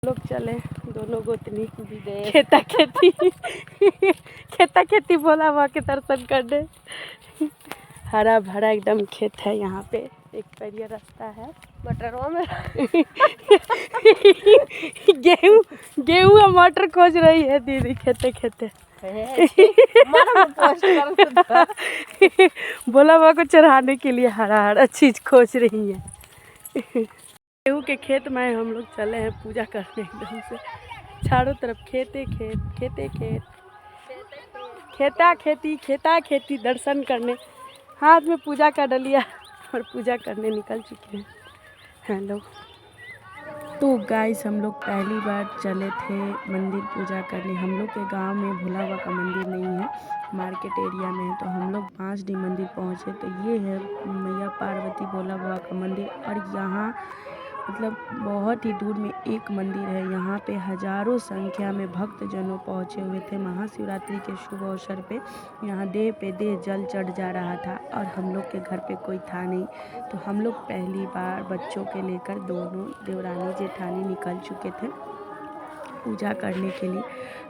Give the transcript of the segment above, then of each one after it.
लोग चले दोनों गोतनी खेता खेती भोला बाबा के दर्शन करने। हरा भरा एकदम खेत है यहाँ पे, एक पैरिया रास्ता है। मटरवा में गेहूँ और मटर खोज रही है दीदी खेते भोला बाबा को चढ़ाने के लिए हरा हरा चीज खोज रही है। गेहूँ के खेत में हम लोग चले हैं पूजा करने, एकदम से चारों तरफ खेते खेती दर्शन करने, हाथ में पूजा का डलिया और पूजा करने निकल चुके हैं लोग। तो गाइस हम लोग पहली बार चले थे मंदिर पूजा करने। हम लोग के गांव में भोला बाबा का मंदिर नहीं है, मार्केट एरिया में है। तो हम लोग 5D मंदिर पहुंचे। तो ये है मैया पार्वती भोला बाबा का मंदिर। और यहाँ मतलब बहुत ही दूर में एक मंदिर है। यहाँ पे हजारों संख्या में भक्तजनों पहुँचे हुए थे। महाशिवरात्रि के शुभ अवसर पे यहाँ देह पे देह जल चढ़ जा रहा था और हम लोग के घर पे कोई था नहीं। तो हम लोग पहली बार बच्चों के लेकर दोनों देवरानी जेठानी निकल चुके थे पूजा करने के लिए।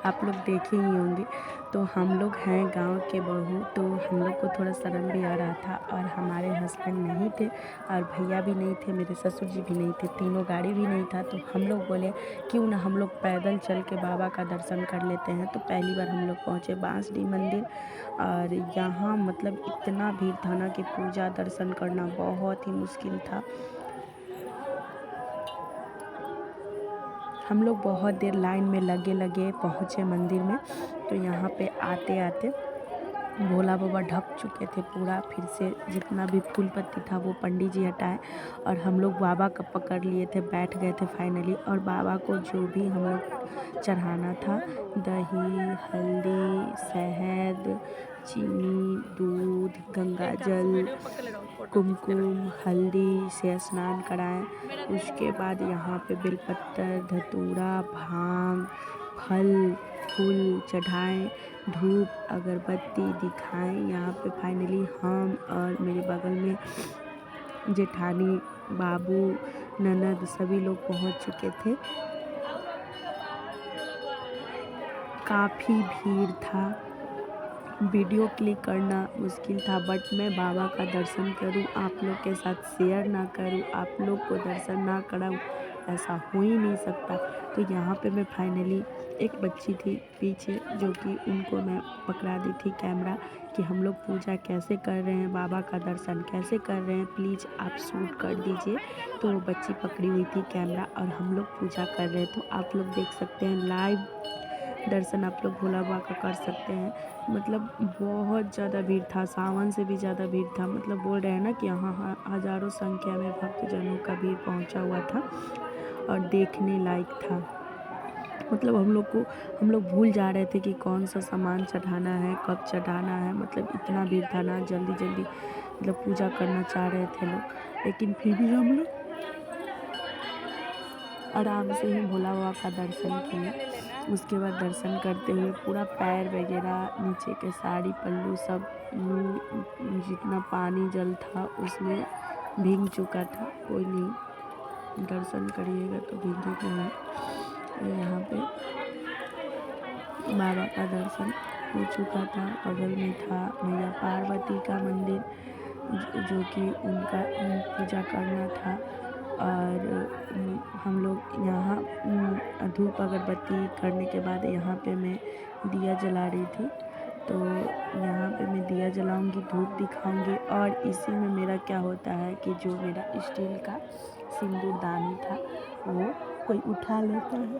आप लोग देखे ही होंगे। तो हम लोग हैं गांव के बहू, तो हम लोग को थोड़ा शर्म भी आ रहा था। और हमारे हस्बैंड नहीं थे और भैया भी नहीं थे, मेरे ससुर जी भी नहीं थे, तीनों गाड़ी भी नहीं था। तो हम लोग बोले क्यों ना हम लोग पैदल चल के बाबा का दर्शन कर लेते हैं। तो पहली बार हम लोग पहुँचे 5D मंदिर। और यहाँ मतलब इतना भीड़ था ना कि पूजा दर्शन करना बहुत ही मुश्किल था। हम लोग बहुत देर लाइन में लगे पहुँचे मंदिर में। तो यहाँ पे आते आते भोला बाबा ढक चुके थे पूरा। फिर से जितना भी फूल पत्ती था वो पंडित जी हटाए और हम लोग बाबा का पकड़ लिए थे, बैठ गए थे फाइनली। और बाबा को जो भी हम लोग चढ़ाना था, दही, हल्दी, शहद, चीनी, दूध, गंगा जल, कुमकुम, हल्दी से स्नान कराएं। उसके बाद यहाँ पे बेलपत्तर, धतूरा, भांग, फल फूल चढ़ाएं, धूप अगरबत्ती दिखाएं। यहाँ पे फाइनली हम और मेरे बगल में जेठानी, बाबू, ननद सभी लोग पहुँच चुके थे। काफ़ी भीड़ था, वीडियो क्लिक करना मुश्किल था। बट मैं बाबा का दर्शन करूं, आप लोग के साथ शेयर ना करूं, आप लोग को दर्शन ना कराऊं, ऐसा हो ही नहीं सकता। तो यहाँ पे मैं फाइनली, एक बच्ची थी पीछे जो कि उनको मैं पकड़ा दी थी कैमरा कि हम लोग पूजा कैसे कर रहे हैं, बाबा का दर्शन कैसे कर रहे हैं, प्लीज़ आप शूट कर दीजिए। तो वो बच्ची पकड़ी हुई थी कैमरा और हम लोग पूजा कर रहे। तो आप लोग देख सकते हैं लाइव दर्शन आप लोग भोला बाबा का कर सकते हैं। मतलब बहुत ज़्यादा भीड़ था, सावन से भी ज़्यादा भीड़ था। मतलब बोल रहे हैं ना कि यहाँ हज़ारों संख्या में भक्तजनों का भीड़ पहुँचा हुआ था और देखने लायक था। मतलब हम लोग भूल जा रहे थे कि कौन सा सामान चढ़ाना है, कब चढ़ाना है। मतलब इतना भीड़ था ना, जल्दी मतलब पूजा करना चाह रहे थे लोग, लेकिन फिर भी हम लोग आराम से ही भोला बाबा का दर्शन किए। उसके बाद दर्शन करते हुए पूरा पैर वगैरह, नीचे के साड़ी पल्लू सब जितना पानी जल था उसमें भीग चुका था। कोई नहीं, दर्शन करिएगा तो भीगेगा नहीं। यहाँ पे बाबा का दर्शन हो चुका था। बगल में था मैया पार्वती का मंदिर जो कि उनका पूजा करना था। और हम लोग यहाँ धूप अगरबत्ती करने के बाद यहाँ पे मैं दिया जला रही थी। तो यहाँ पे मैं दिया जलाऊंगी, धूप दिखाऊंगी। और इसी में मेरा क्या होता है कि जो मेरा स्टील का सिंदूरदानी था वो कोई उठा लेता है।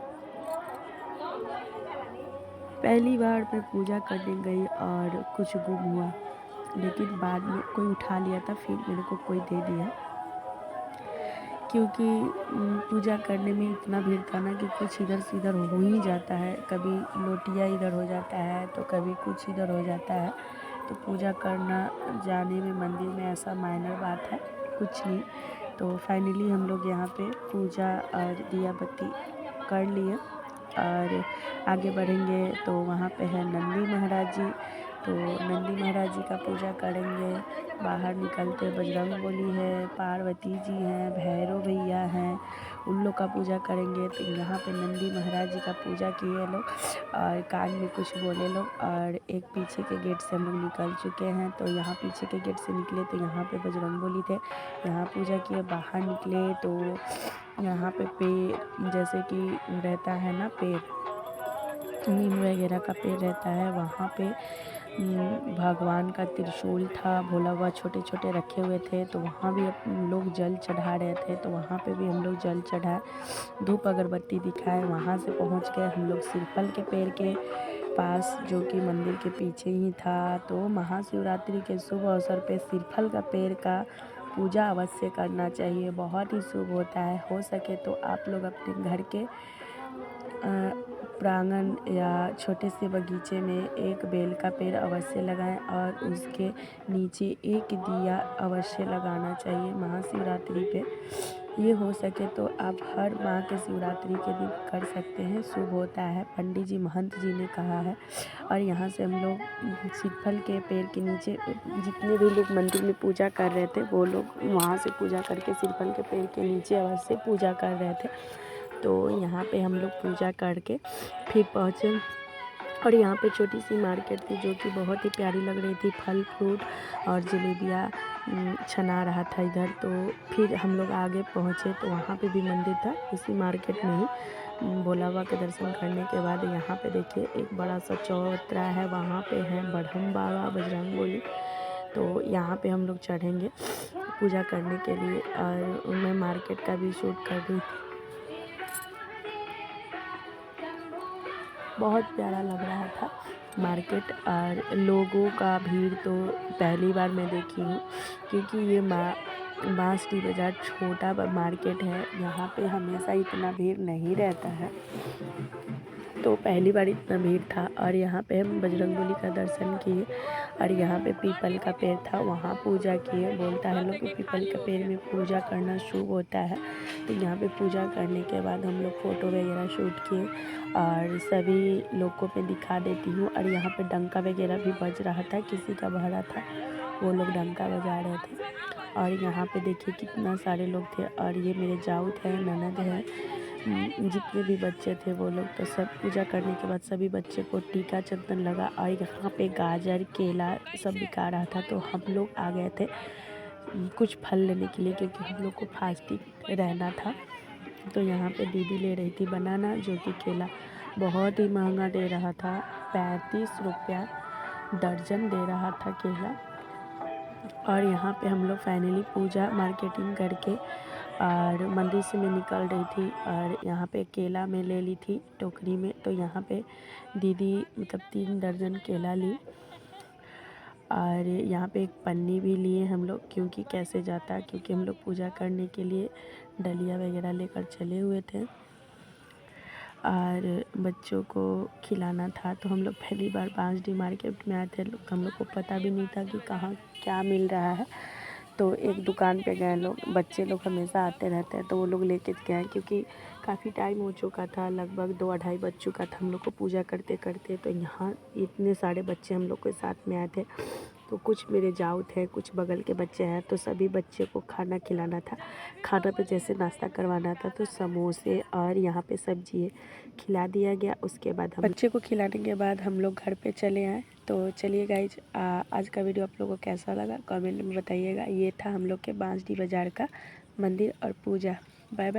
पहली बार मैं पूजा करने गई और कुछ गुम हुआ, लेकिन बाद में कोई उठा लिया था, फिर मेरे को कोई दे दिया। क्योंकि पूजा करने में इतना भीड़ था ना कि कुछ इधर से इधर हो ही जाता है। कभी लोटिया इधर हो जाता है तो कभी कुछ इधर हो जाता है। तो पूजा करना जाने में मंदिर में ऐसा माइनर बात है, कुछ नहीं। तो फाइनली हम लोग यहाँ पे पूजा और दिया बत्ती कर लिए और आगे बढ़ेंगे। तो वहाँ पे है नंदी महाराज जी तो नंदी महाराज जी का पूजा करेंगे। बाहर निकलते बजरंगबली है, पार्वती जी हैं, भैरव भैया हैं, उन लोग का पूजा करेंगे। तो यहाँ पे नंदी महाराज जी का पूजा किए लोग और कान में कुछ बोले लोग। और एक पीछे के गेट से हम लोग निकल चुके हैं। तो यहाँ पीछे के गेट से निकले तो यहाँ पे बजरंगबली थे, यहाँ पूजा किए। बाहर निकले तो यहाँ पे पेड़ जैसे कि रहता है ना, पेड़ नीम वगैरह का पेड़ रहता है, वहाँ पे भगवान का त्रिशूल था, भोला बाबा छोटे छोटे रखे हुए थे। तो वहाँ भी लोग जल चढ़ा रहे थे, तो वहाँ पे भी हम लोग जल चढ़ाए, धूप अगरबत्ती दिखाए। वहाँ से पहुँच गए हम लोग सिरफल के पेड़ के पास, जो कि मंदिर के पीछे ही था। तो महाशिवरात्रि के शुभ अवसर पे सिरफल का पेड़ का पूजा अवश्य करना चाहिए, बहुत ही शुभ होता है। हो सके तो आप लोग अपने घर के प्रांगण या छोटे से बगीचे में एक बेल का पेड़ अवश्य लगाएं और उसके नीचे एक दिया अवश्य लगाना चाहिए महाशिवरात्रि पे। ये हो सके तो आप हर माह के शिवरात्रि के दिन कर सकते हैं, शुभ होता है, पंडित जी महंत जी ने कहा है। और यहाँ से हम लोग सिरफल के पेड़ के नीचे जितने भी लोग मंदिर में पूजा कर रहे थे वो लोग वहाँ से पूजा करके सिरफल के पेड़ के नीचे अवश्य पूजा कर रहे थे। तो यहाँ पे हम लोग पूजा करके फिर पहुँचे और यहाँ पे छोटी सी मार्केट थी जो कि बहुत ही प्यारी लग रही थी, फल फ्रूट और जलेबियाँ छना रहा था इधर। तो फिर हम लोग आगे पहुँचे तो वहाँ पे भी मंदिर था, उसी मार्केट में ही। भोला बाबा के दर्शन करने के बाद यहाँ पे देखिए एक बड़ा सा चौतरा है, वहाँ पे है बढ़म बाबा बजरंगबली। तो यहाँ पे हम लोग चढ़ेंगे पूजा करने के लिए। और मैं मार्केट का भी शूट कर रही थी, बहुत प्यारा लग रहा था मार्केट। और लोगों का भीड़ तो पहली बार मैं देखी हूँ, क्योंकि ये बांसडी बाज़ार छोटा मार्केट है, यहाँ पे हमेशा इतना भीड़ नहीं रहता है। तो पहली बार इतना भीड़ था। और यहाँ पे हम बजरंगबली का दर्शन किए और यहाँ पे पीपल का पेड़ था, वहाँ पूजा किए। बोलता है लोग कि पीपल के पेड़ में पूजा करना शुभ होता है। तो यहाँ पे पूजा करने के बाद हम लोग फ़ोटो वगैरह शूट किए और सभी लोग को मैं दिखा देती हूँ। और यहाँ पे डंका वगैरह भी बज रहा था, किसी का भरा था, वो लोग डंका बजा रहे थे। और यहाँ पे देखिए कितना सारे लोग थे। और ये मेरे जाऊ थे, ननद है, जितने भी बच्चे थे वो लोग। तो सब पूजा करने के बाद सभी बच्चे को टीका चंदन लगा। और यहाँ पे गाजर केला सब बिका रहा था। तो हम लोग आ गए थे कुछ फल लेने के लिए, क्योंकि हम लोग को फास्टिंग रहना था। तो यहाँ पे दीदी ले रही थी बनाना, जो कि केला बहुत ही महंगा दे रहा था, 35 रुपया दर्जन दे रहा था केला। और यहाँ पे हम लोग फाइनली पूजा मार्केटिंग करके और मंदिर से मैं निकल रही थी और यहाँ पे केला मैं ले ली थी टोकरी में। तो यहाँ पे दीदी मतलब 3 दर्जन केला ली और यहाँ पे एक पन्नी भी लिए हम लोग, क्योंकि कैसे जाता, क्योंकि हम लोग पूजा करने के लिए डलिया वगैरह लेकर चले हुए थे और बच्चों को खिलाना था। तो हम लोग पहली बार बांसडी मार्केट में आए थे, हम लोग को पता भी नहीं था कि कहाँ क्या मिल रहा है। तो एक दुकान पे गए लोग, बच्चे लोग हमेशा आते रहते हैं तो वो लोग लेके गए, क्योंकि काफ़ी टाइम हो चुका था, लगभग 2-2:30 बज चुका था हम लोग को पूजा करते करते। तो यहाँ इतने सारे बच्चे हम लोग के साथ में आए थे। तो कुछ मेरे जाऊ थे, कुछ बगल के बच्चे हैं, तो सभी बच्चे को खाना खिलाना था। खाना पे जैसे नाश्ता करवाना था, तो समोसे और यहाँ पे सब्जी खिला दिया गया। उसके बाद हम बच्चे को खिलाने के बाद हम लोग घर पे चले आए। तो चलिए गाइज, आज का वीडियो आप लोगों को कैसा लगा कमेंट में बताइएगा। ये था हम लोग के बांसडी बाज़ार का मंदिर और पूजा। Bye bye.